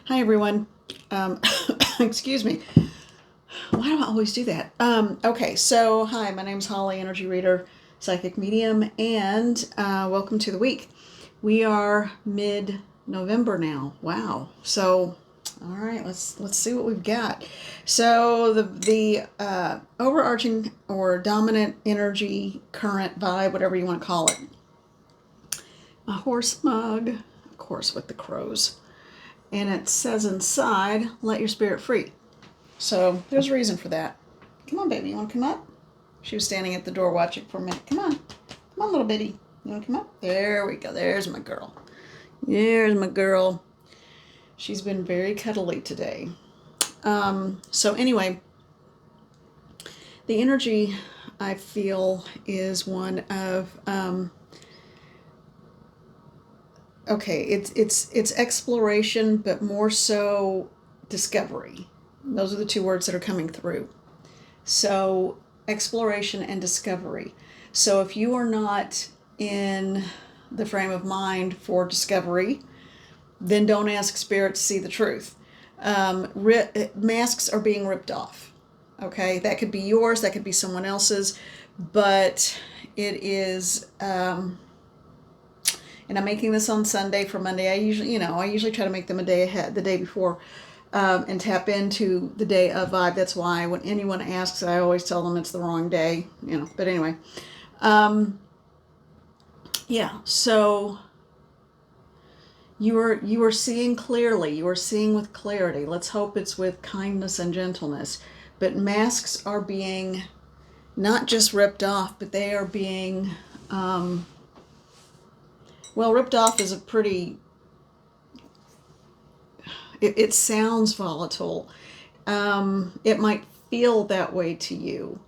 Hi, everyone. Excuse me. Why do I always do that? Okay, so hi, my name's Holly, energy reader, psychic medium, and welcome to the week. We are mid-November now. Wow. So, all right, let's see what we've got. So the overarching or dominant energy, current vibe, whatever you want to call it. A horse mug, of course, with the crows. And it says inside, let your spirit free. So there's a reason for that. Come on, baby, you want to come up? She was standing at the door watching for a minute. Come on. Come on, little bitty. You want to come up? There we go. There's my girl. There's my girl. She's been very cuddly today. So anyway, the energy I feel is one of okay, it's exploration, but more so discovery. Those are the two words that are coming through. So exploration and discovery. So if you are not in the frame of mind for discovery, then don't ask spirit to see the truth. Masks are being ripped off. Okay, that could be yours, that could be someone else's, but it is. And I'm making this on Sunday for Monday. I usually try to make them a day ahead, the day before, and tap into the day of vibe. That's why when anyone asks, I always tell them it's the wrong day. But anyway, yeah. So you are seeing clearly. You are seeing with clarity. Let's hope it's with kindness and gentleness. But masks are being not just ripped off, but they are being. Well, ripped off is a pretty. It sounds volatile. It might feel that way to you.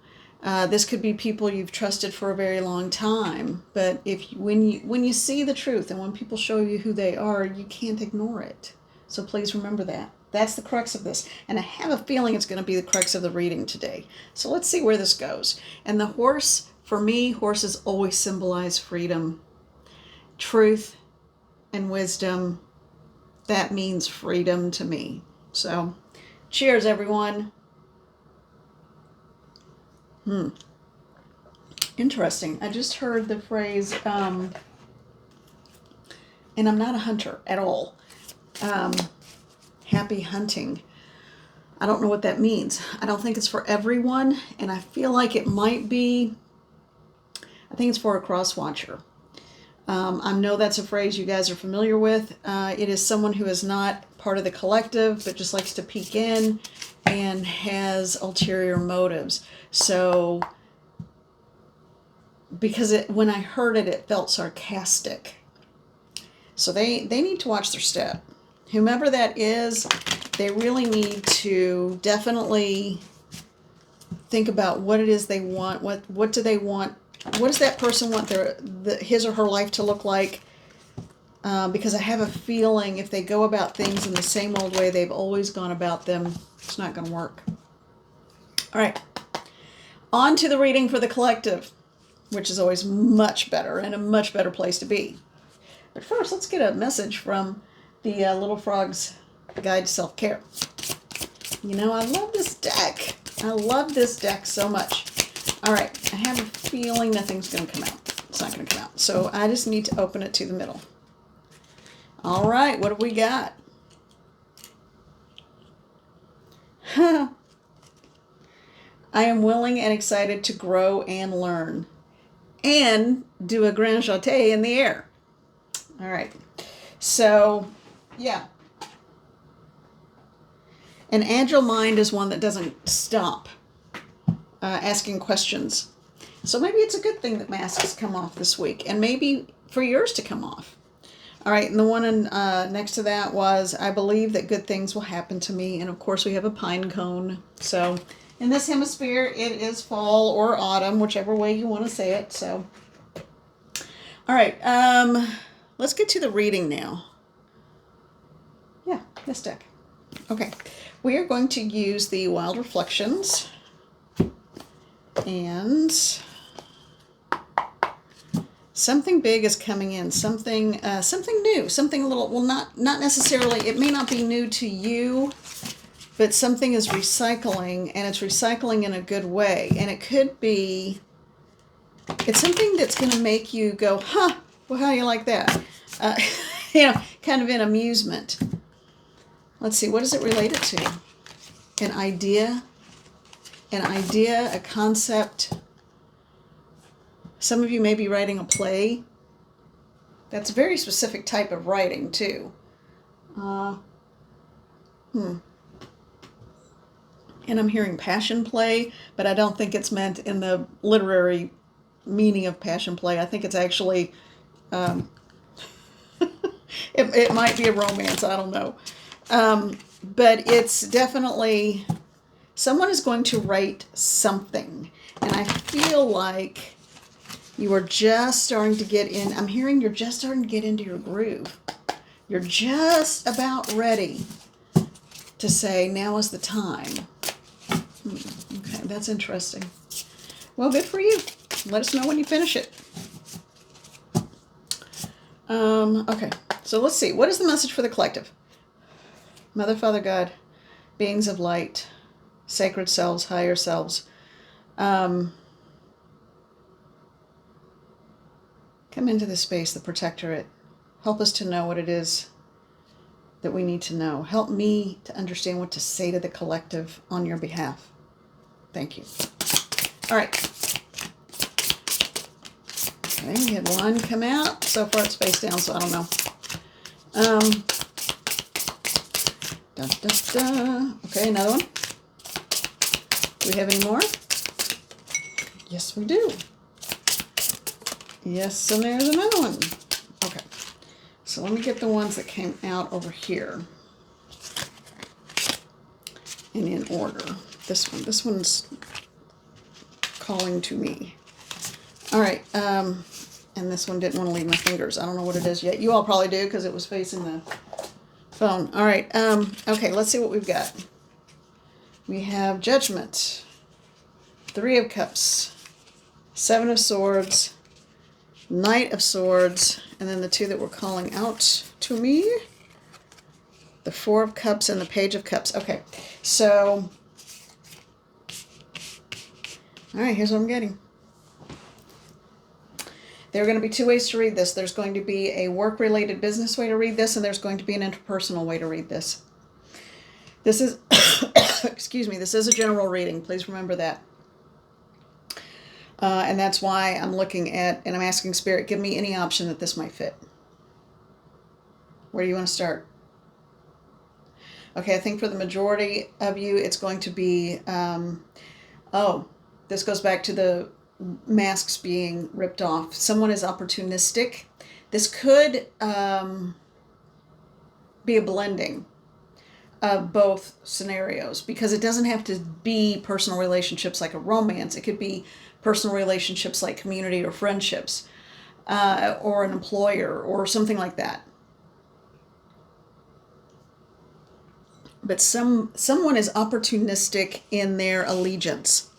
This could be people you've trusted for a very long time, but when you see the truth and when people show you who they are, you can't ignore it. So please remember that. That's the crux of this, and I have a feeling it's going to be the crux of the reading today. So let's see where this goes. And the horse, for me, horses always symbolize freedom, truth, and wisdom. That means freedom to me. So, cheers, everyone. Interesting. I just heard the phrase, and I'm not a hunter at all. Happy hunting. I don't know what that means. I don't think it's for everyone, and I feel like it might be. I think it's for a cross watcher. I know that's a phrase you guys are familiar with. It is someone who is not part of the collective, but just likes to peek in and has ulterior motives. So, because when I heard it, it felt sarcastic. So they need to watch their step. Whomever that is, they really need to definitely think about what it is they want. What do they want? What does that person want his or her life to look like? Because I have a feeling if they go about things in the same old way they've always gone about them, it's not going to work. All right. On to the reading for the collective, which is always much better and a much better place to be. But first, let's get a message from the Little Frog's Guide to Self-Care. I love this deck. I love this deck so much. All right, I have a feeling nothing's going to come out. It's not going to come out. So I just need to open it to the middle. All right, what do we got? I am willing and excited to grow and learn. And do a grand jeté in the air. All right. So, yeah. An agile mind is one that doesn't stop asking questions. So maybe it's a good thing that masks come off this week, and maybe for yours to come off. All right, and the one next to that was, I believe that good things will happen to me. And of course, we have a pine cone. So in this hemisphere, it is fall or autumn, whichever way you want to say it. So, all right, let's get to the reading now. Yeah, this deck. Okay, we are going to use the Wild Reflections and Something big is coming in. Something new. Something a little. Well, not necessarily. It may not be new to you, but something is recycling, and it's recycling in a good way. And it could be. It's something that's going to make you go, huh? Well, how do you like that? Kind of in amusement. Let's see. What is it related to? An idea, a concept. Some of you may be writing a play. That's a very specific type of writing, too. And I'm hearing passion play, but I don't think it's meant in the literary meaning of passion play. I think it's actually, it might be a romance, I don't know. But it's definitely, someone is going to write something. And I feel like you are just starting to get in. I'm hearing you're just starting to get into your groove. You're just about ready to say, now is the time. Okay, that's interesting. Well, good for you. Let us know when you finish it. Okay, so let's see. What is the message for the collective? Mother, Father, God, beings of light, sacred selves, higher selves. Come into this space, the protectorate. Help us to know what it is that we need to know. Help me to understand what to say to the collective on your behalf. Thank you. All right. Okay, we had one come out. So far it's face down, so I don't know. Okay, another one. Do we have any more? Yes, we do. Yes, and there's another one. Okay, so let me get the ones that came out over here. And in order. This one's calling to me. All right, and this one didn't want to leave my fingers. I don't know what it is yet. You all probably do because it was facing the phone. All right, okay, let's see what we've got. We have Judgment, 3 of Cups, 7 of Swords, Knight of Swords, and then the 2 that were calling out to me, the 4 of Cups and the Page of Cups. Okay, so, all right, here's what I'm getting. There are going to be 2 ways to read this. There's going to be a work-related business way to read this, and there's going to be an interpersonal way to read this. This is, excuse me, this is a general reading. Please remember that. And that's why I'm looking at, and I'm asking Spirit, give me any option that this might fit. Where do you want to start? Okay, I think for the majority of you, it's going to be, this goes back to the masks being ripped off. Someone is opportunistic. This could be a blending of both scenarios, because it doesn't have to be personal relationships like a romance. It could be personal relationships like community or friendships, or an employer or something like that. But someone is opportunistic in their allegiance.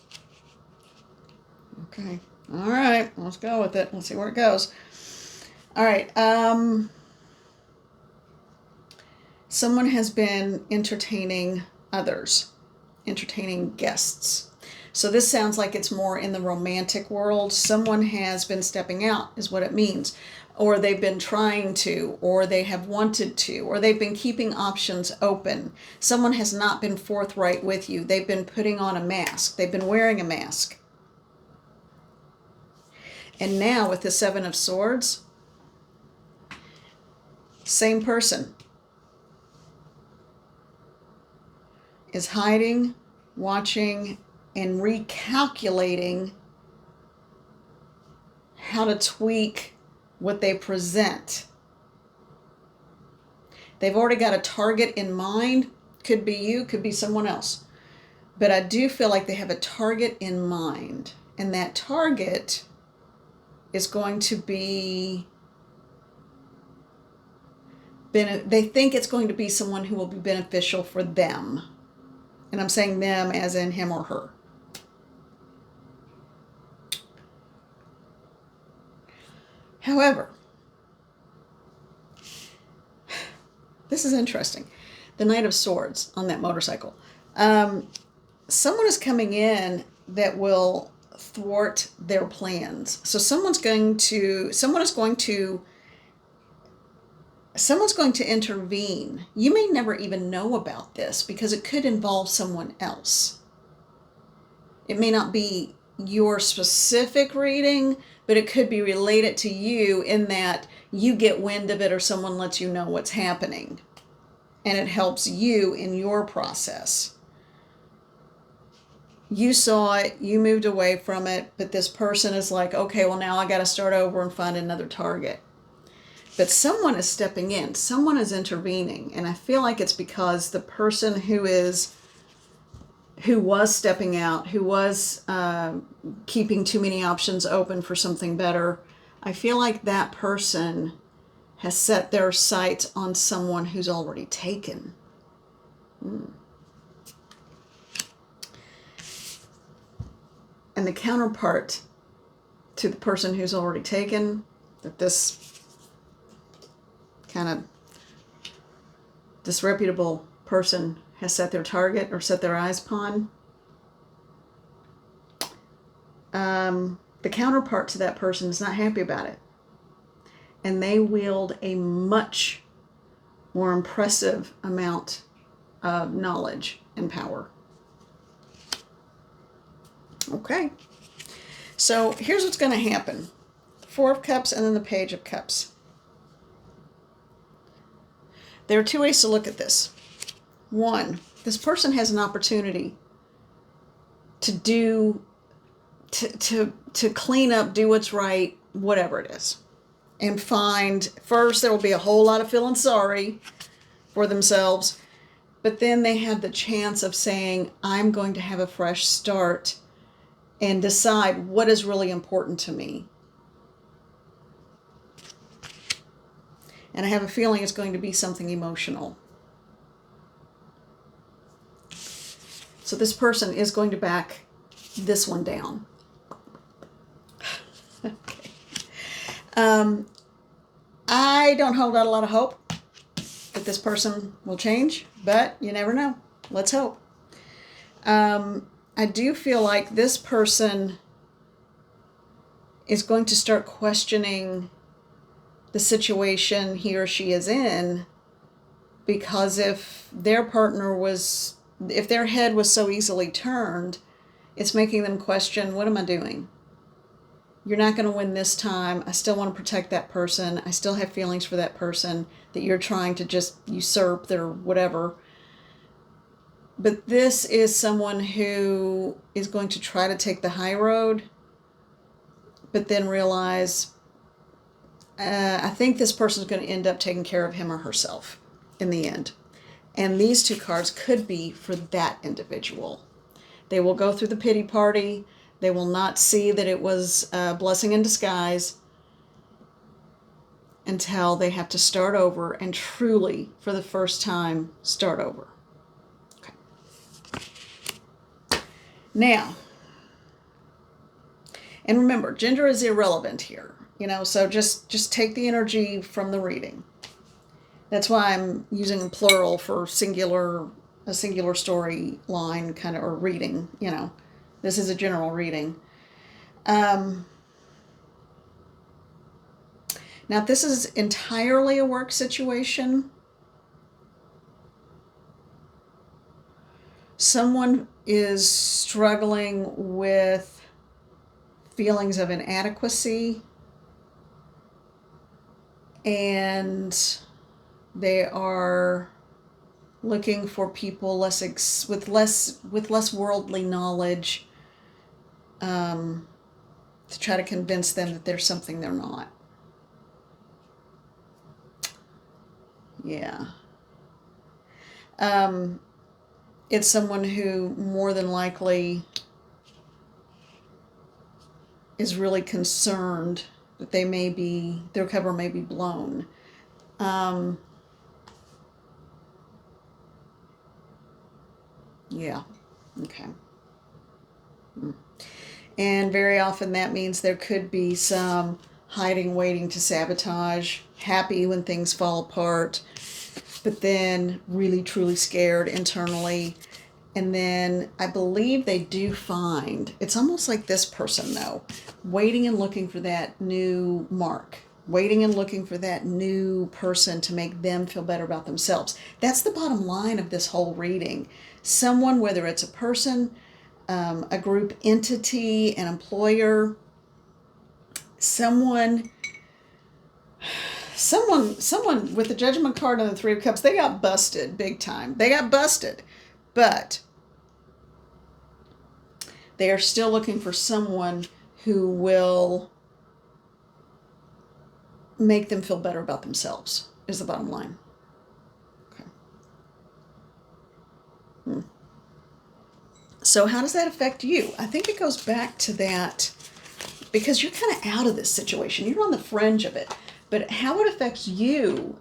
Okay. All right. Let's go with it. Let's see where it goes. All right. Someone has been entertaining others, entertaining guests. So this sounds like it's more in the romantic world. Someone has been stepping out, is what it means. Or they've been trying to, or they have wanted to, or they've been keeping options open. Someone has not been forthright with you. They've been putting on a mask. They've been wearing a mask. And now with the 7 of Swords, same person is hiding, watching, and recalculating how to tweak what they present. They've already got a target in mind. Could be you, could be someone else. But I do feel like they have a target in mind. And that target is going to be, they think it's going to be someone who will be beneficial for them. And I'm saying them as in him or her. However, this is interesting. The Knight of Swords on that motorcycle. Someone is coming in that will thwart their plans. So someone's going to intervene. You may never even know about this because it could involve someone else. It may not be your specific reading, but it could be related to you in that you get wind of it or someone lets you know what's happening. And it helps you in your process. You saw it, you moved away from it, but this person is like, okay, well, now I got to start over and find another target. But someone is stepping in, someone is intervening, and I feel like it's because the person who was stepping out, who was keeping too many options open for something better, I feel like that person has set their sights on someone who's already taken. And the counterpart to the person who's already taken, that this kind of disreputable person has set their target or set their eyes upon, the counterpart to that person is not happy about it. And they wield a much more impressive amount of knowledge and power. Okay. So here's what's going to happen. Four of Cups and then the Page of Cups. There are two ways to look at this. One, this person has an opportunity to clean up, do what's right, whatever it is. And first there will be a whole lot of feeling sorry for themselves, but then they have the chance of saying, I'm going to have a fresh start and decide what is really important to me. And I have a feeling it's going to be something emotional. So this person is going to back this one down. Okay. I don't hold out a lot of hope that this person will change, but you never know. Let's hope. I do feel like this person is going to start questioning the situation he or she is in, because if their head was so easily turned, it's making them question, what am I doing? You're not going to win this time. I still want to protect that person. I still have feelings for that person that you're trying to just usurp their whatever. But this is someone who is going to try to take the high road, but then realize, I think this person is going to end up taking care of him or herself in the end. And these two cards could be for that individual. They will go through the pity party. They will not see that it was a blessing in disguise until they have to start over and truly, for the first time, start over. Okay. Now, and remember, gender is irrelevant here. So just take the energy from the reading. That's why I'm using plural for a singular storyline kind of, or reading, This is a general reading. Now, if this is entirely a work situation, someone is struggling with feelings of inadequacy, and they are looking for people with less worldly knowledge, to try to convince them that there's something they're not. Yeah. It's someone who more than likely is really concerned that their cover may be blown. Yeah. Okay. And very often that means there could be some hiding, waiting to sabotage, happy when things fall apart, but then really truly scared internally. And then I believe they do find, it's almost like this person though, waiting and looking for that new mark, waiting and looking for that new person to make them feel better about themselves. That's the bottom line of this whole reading. Someone, whether it's a person, a group entity, an employer, someone with the Judgment card and the Three of Cups, they got busted big time. They got busted. But they are still looking for someone who will make them feel better about themselves, is the bottom line. Okay. So how does that affect you? I think it goes back to that, because you're kind of out of this situation. You're on the fringe of it. But how it affects you,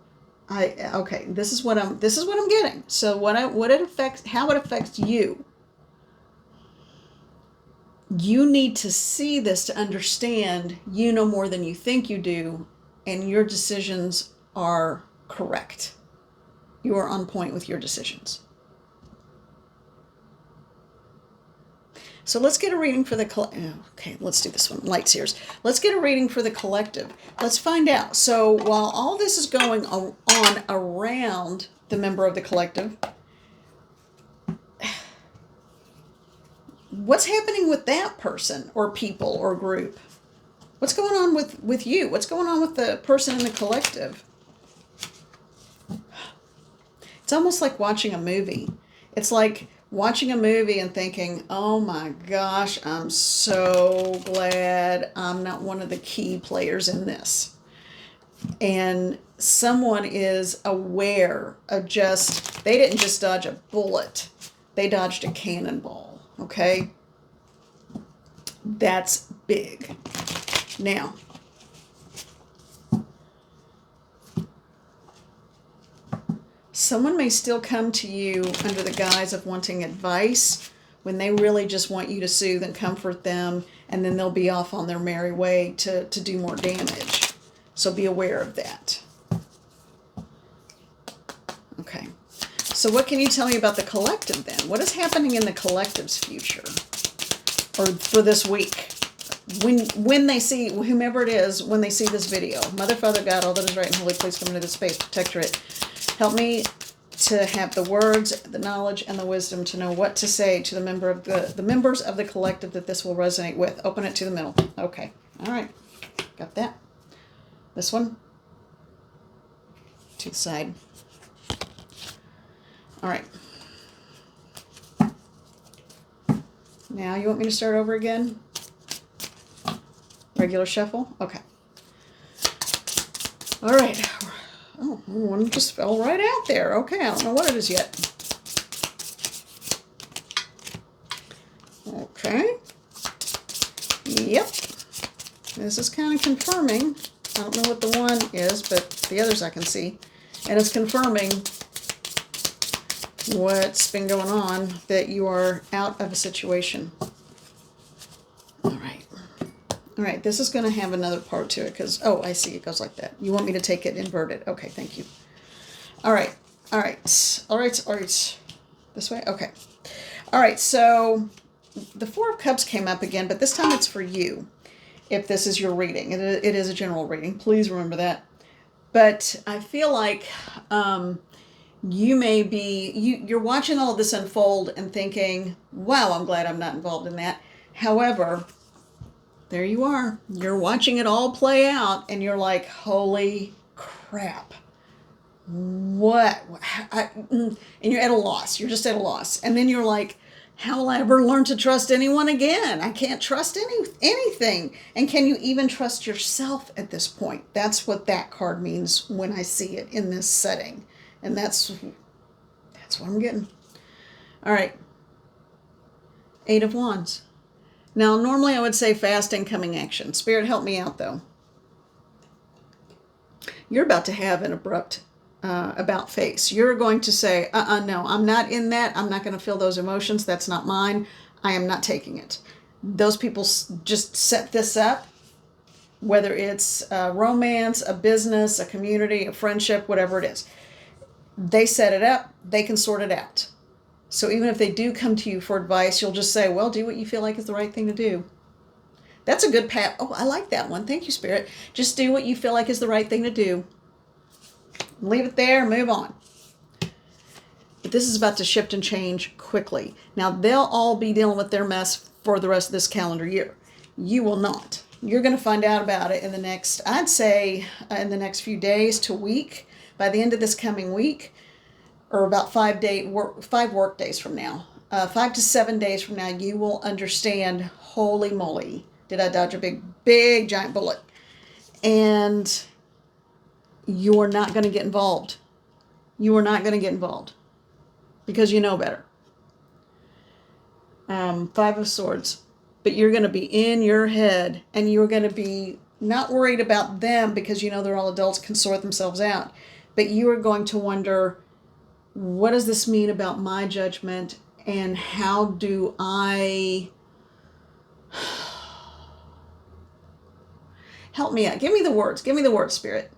this is what I'm getting. So how it affects you. You need to see this to understand you know more than you think you do, and your decisions are correct. You are on point with your decisions. So let's get a reading for the okay, let's do this one. Light seers. Let's get a reading for the collective. Let's find out. So while all this is going on around the member of the collective, what's happening with that person or people or group? What's going on with you? What's going on with the person in the collective? It's almost like watching a movie. It's like watching a movie and thinking, oh my gosh, I'm so glad I'm not one of the key players in this. And someone is aware of they didn't just dodge a bullet, they dodged a cannonball, okay? That's big. Now, someone may still come to you under the guise of wanting advice when they really just want you to soothe and comfort them, and then they'll be off on their merry way to do more damage. So be aware of that. Okay. So what can you tell me about the collective then? What is happening in the collective's future? Or for this week? When they see, whomever it is, when they see this video. Mother, Father, God, all that is right and holy, please come into this space, protectorate. Help me to have the words, the knowledge, and the wisdom to know what to say to the members of the collective that this will resonate with. Open it to the middle. Okay. All right. Got that. This one. To the side. All right. Now you want me to start over again? Regular shuffle? Okay. All right. Oh, one just fell right out there. Okay, I don't know what it is yet. Okay. Yep. This is kind of confirming. I don't know what the one is, but the others I can see. And it's confirming what's been going on, that you are out of a situation. All right. All right, this is going to have another part to it because, oh, I see, it goes like that. You want me to take it inverted. Okay, thank you. All right, all right, all right, all right. This way? Okay. All right, so the Four of Cups came up again, but this time it's for you, if this is your reading. It is a general reading. Please remember that. But I feel like you may be, you're watching all of this unfold and thinking, wow, I'm glad I'm not involved in that. However, there you are. You're watching it all play out, and you're like, holy crap. What? And you're at a loss. You're just at a loss. And then you're like, how will I ever learn to trust anyone again? I can't trust anything. And can you even trust yourself at this point? That's what that card means when I see it in this setting. And that's what I'm getting. All right. 8 of Wands. Now, normally I would say fast incoming action. Spirit, help me out, though. You're about to have an abrupt about face. You're going to say, no, I'm not in that. I'm not going to feel those emotions. That's not mine. I am not taking it. Those people just set this up whether it's a romance, a business, a community, a friendship, whatever it is. They set it up, they can sort it out. So even if they do come to you for advice, you'll just say, well, do what you feel like is the right thing to do. That's a good pat. Oh, I like that one. Thank you, Spirit. Just do what you feel like is the right thing to do. Leave it there, move on. But this is about to shift and change quickly. Now, they'll all be dealing with their mess for the rest of this calendar year. You will not. You're going to find out about it in the next, I'd say, in the next few days to week. By the end of this coming week, or about 5 work days from now, 5 to 7 days from now, you will understand, holy moly, did I dodge a big, giant bullet? And you're not going to get involved. You are not going to get involved because you know better. 5 of Swords. But you're going to be in your head, and you're going to be not worried about them because you know they're all adults, can sort themselves out. But you are going to wonder, what does this mean about my judgment, and how do I... Help me out. Give me the words. Give me the words, Spirit.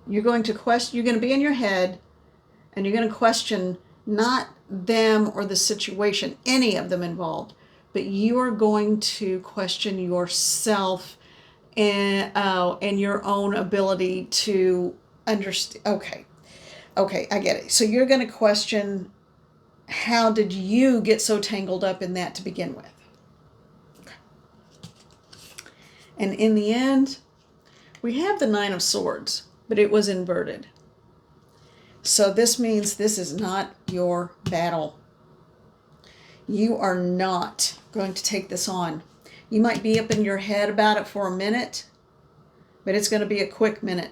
You're going to question, you're going to be in your head, and you're going to question not them or the situation, any of them involved, but you are going to question yourself and your own ability to understand. Okay, I get it. So you're going to question, how did you get so tangled up in that to begin with? Okay. And in the end, we have the 9 of Swords, but it was inverted. So this means this is not your battle. You are not going to take this on. You might be up in your head about it for a minute, but it's going to be a quick minute.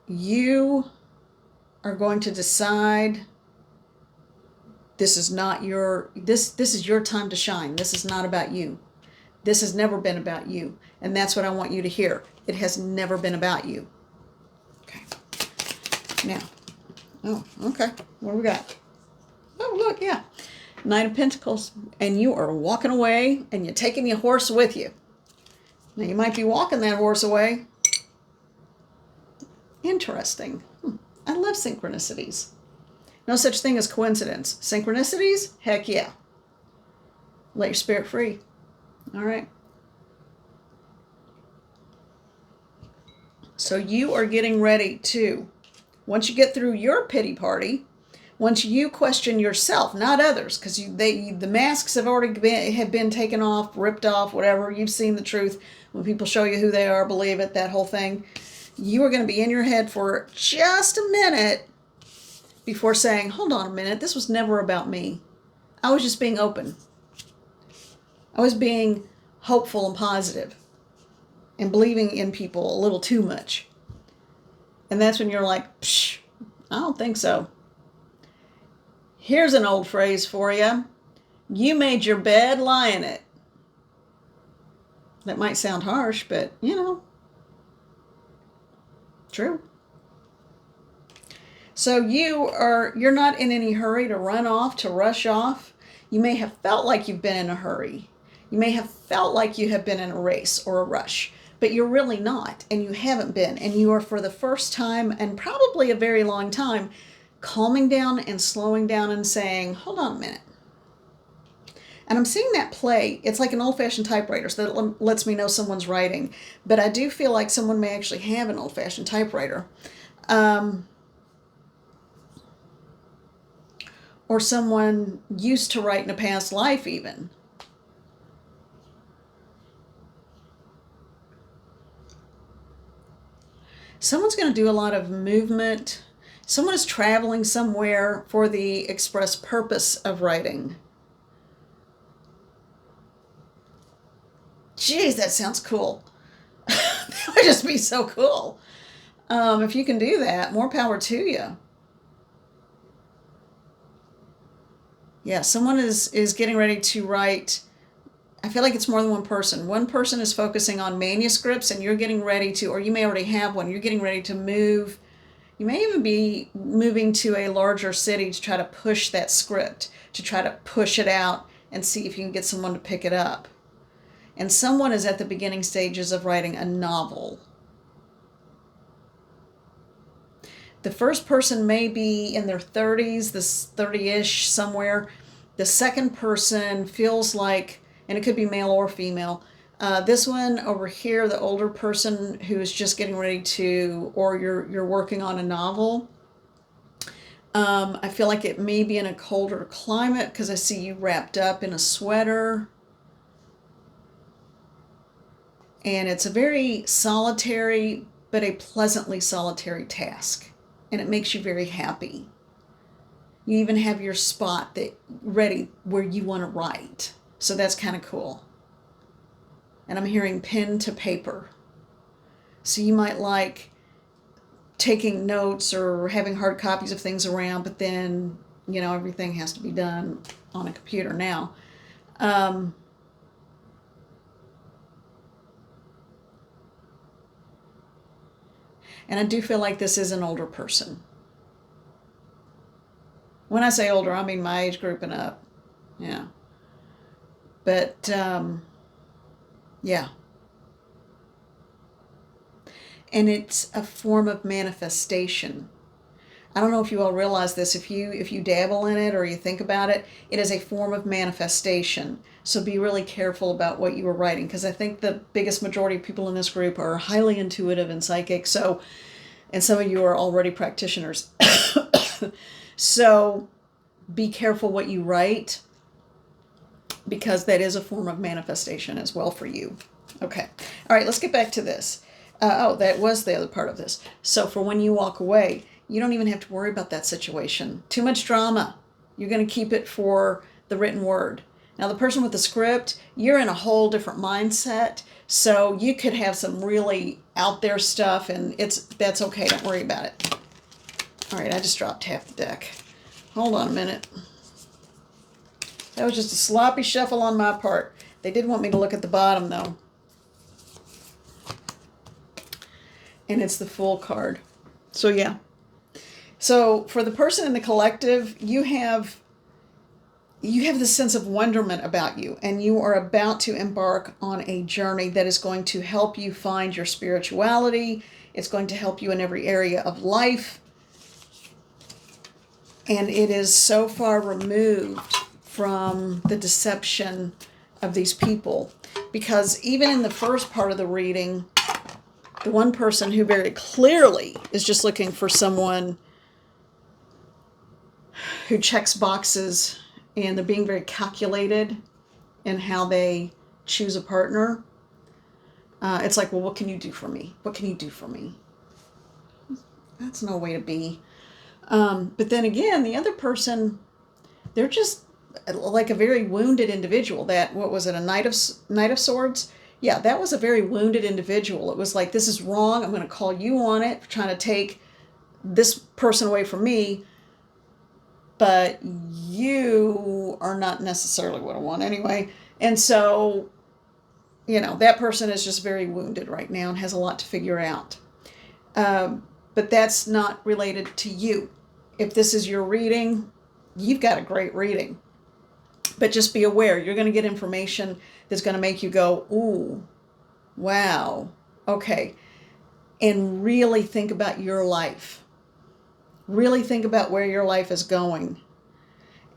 You are going to decide this is not your, this is your time to shine. This is not about you. This has never been about you. And that's what I want you to hear. It has never been about you. Okay. Now, oh, okay. What do we got? Oh, look, yeah. 9 of Pentacles. And you are walking away, and you're taking your horse with you. Now, you might be walking that horse away. Interesting. I love synchronicities. No such thing as coincidence. Synchronicities? Heck yeah. Let your spirit free. All right. So you are getting ready to, once you get through your pity party, once you question yourself, not others, because the masks have already been taken off, ripped off, whatever. You've seen the truth. When people show you who they are, believe it, that whole thing. You are going to be in your head for just a minute before saying, hold on a minute, this was never about me. I was just being open. I was being hopeful and positive and believing in people a little too much. And that's when you're like, psh, I don't think so. Here's an old phrase for you. You made your bed, lie in it. That might sound harsh, but you know, true. So you're not in any hurry to run off, to rush off. You may have felt like you've been in a hurry. You may have felt like you have been in a race or a rush, but you're really not, and you haven't been. And you are, for the first time, and probably a very long time, calming down and slowing down and saying, hold on a minute. And I'm seeing that play. It's like an old-fashioned typewriter, so that lets me know someone's writing. But I do feel like someone may actually have an old-fashioned typewriter. Or someone used to write in a past life even. Someone's going to do a lot of movement. Someone is traveling somewhere for the express purpose of writing. Jeez, that sounds cool. That would just be so cool. If you can do that, more power to you. Yeah, someone is getting ready to write. I feel like it's more than one person. One person is focusing on manuscripts, and you're getting ready to, or you may already have one, you're getting ready to move. You may even be moving to a larger city to try to push that script, to try to push it out and see if you can get someone to pick it up. And someone is at the beginning stages of writing a novel. The first person may be in their 30s, this 30-ish somewhere. The second person feels like, and it could be male or female, this one over here, the older person who is just getting ready to, or you're working on a novel. I feel like it may be in a colder climate because I see you wrapped up in a sweater. And it's a very solitary, but a pleasantly solitary task. And it makes you very happy. You even have your spot ready where you want to write. So that's kind of cool. And I'm hearing pen to paper. So you might like taking notes or having hard copies of things around, but then, everything has to be done on a computer now. And I do feel like this is an older person. When I say older, I mean my age group and up. Yeah. But, yeah. And it's a form of manifestation. I don't know if you all realize this. If you dabble in it or you think about it, it is a form of manifestation. So be really careful about what you are writing, because I think the biggest majority of people in this group are highly intuitive and psychic. So, and some of you are already practitioners. So be careful what you write, because that is a form of manifestation as well for you. Okay. All right, let's get back to this. That was the other part of this. So for when you walk away, you don't even have to worry about that situation. Too much drama. You're going to keep it for the written word. Now, the person with the script, you're in a whole different mindset. So you could have some really out there stuff, and that's okay. Don't worry about it. All right, I just dropped half the deck. Hold on a minute. That was just a sloppy shuffle on my part. They did want me to look at the bottom, though. And it's the Fool card. So, yeah. So, for the person in the collective, you have this sense of wonderment about you, and you are about to embark on a journey that is going to help you find your spirituality. It's going to help you in every area of life. And it is so far removed from the deception of these people. Because even in the first part of the reading, the one person who very clearly is just looking for someone who checks boxes, and they're being very calculated in how they choose a partner. It's like, well, what can you do for me? What can you do for me? That's no way to be. But then again, the other person, they're just like a very wounded individual. What was it, a Knight of Swords? Yeah, that was a very wounded individual. It was like, this is wrong. I'm going to call you on it, for trying to take this person away from me. But you are not necessarily what I want anyway. And so, that person is just very wounded right now and has a lot to figure out. But that's not related to you. If this is your reading, you've got a great reading. But just be aware, you're going to get information that's going to make you go, ooh, wow, okay. And really think about your life. Really think about where your life is going.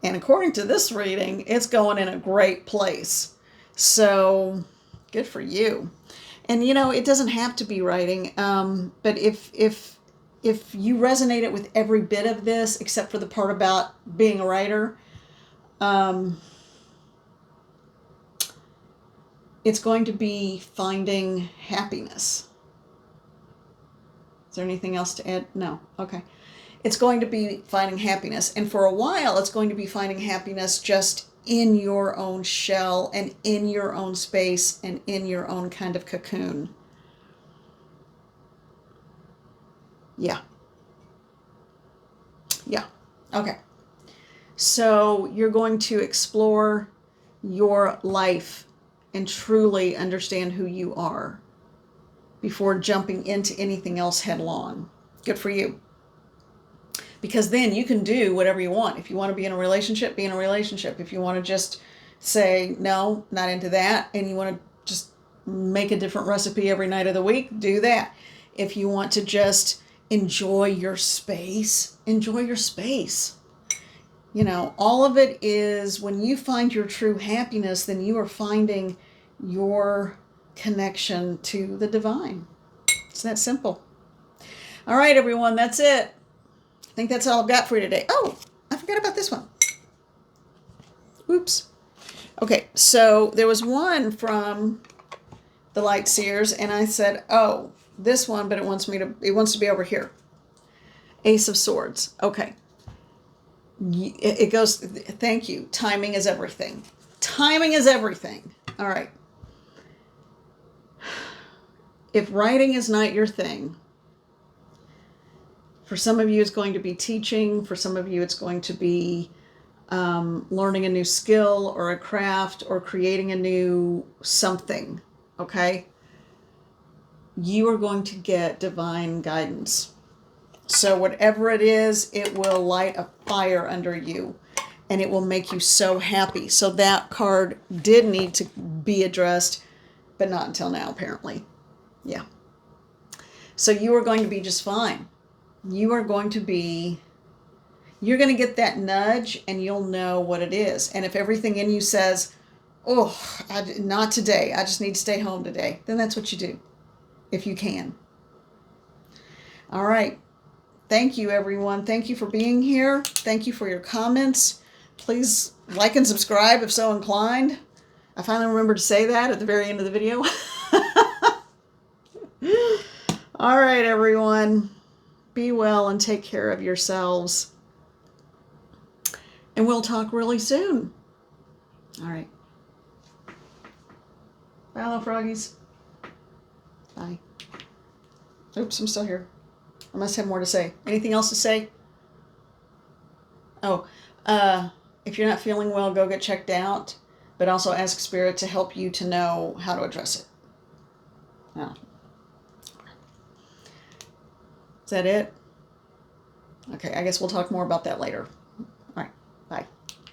And according to this reading, it's going in a great place. So good for you. And it doesn't have to be writing. But if you resonate it with every bit of this, except for the part about being a writer, it's going to be finding happiness. Is there anything else to add? No. Okay. It's going to be finding happiness. And for a while, it's going to be finding happiness just in your own shell and in your own space and in your own kind of cocoon. Yeah. Yeah. Okay. So you're going to explore your life and truly understand who you are before jumping into anything else headlong. Good for you. Because then you can do whatever you want. If you want to be in a relationship, be in a relationship. If you want to just say, no, not into that, and you want to just make a different recipe every night of the week, do that. If you want to just enjoy your space, enjoy your space. You know, all of it is when you find your true happiness, then you are finding your connection to the divine. It's that simple. All right, everyone, that's it. I think that's all I've got for you today. Oh, I forgot about this one. Oops. Okay, so there was one from the Light Seers, and I said, oh, this one, but it wants to be over here. Ace of Swords. Okay. It goes, thank you. Timing is everything. Timing is everything. All right. If writing is not your thing, for some of you it's going to be teaching. For some of you it's going to be learning a new skill or a craft or creating a new something. Okay? You are going to get divine guidance. So whatever it is, it will light a fire under you and it will make you so happy. So that card did need to be addressed, but not until now, apparently. Yeah. So you are going to be just fine. You're going to get that nudge and you'll know what it is. And if everything in you says, oh, not today, I just need to stay home today, then that's what you do, if you can. All right. Thank you, everyone. Thank you for being here. Thank you for your comments. Please like and subscribe if so inclined. I finally remembered to say that at the very end of the video. All right, everyone. Be well and take care of yourselves. And we'll talk really soon. All right. Bye, little froggies. Bye. Oops, I'm still here. I must have more to say. Anything else to say? Oh, if you're not feeling well, go get checked out. But also ask Spirit to help you to know how to address it. Oh. Is that it? Okay, I guess we'll talk more about that later.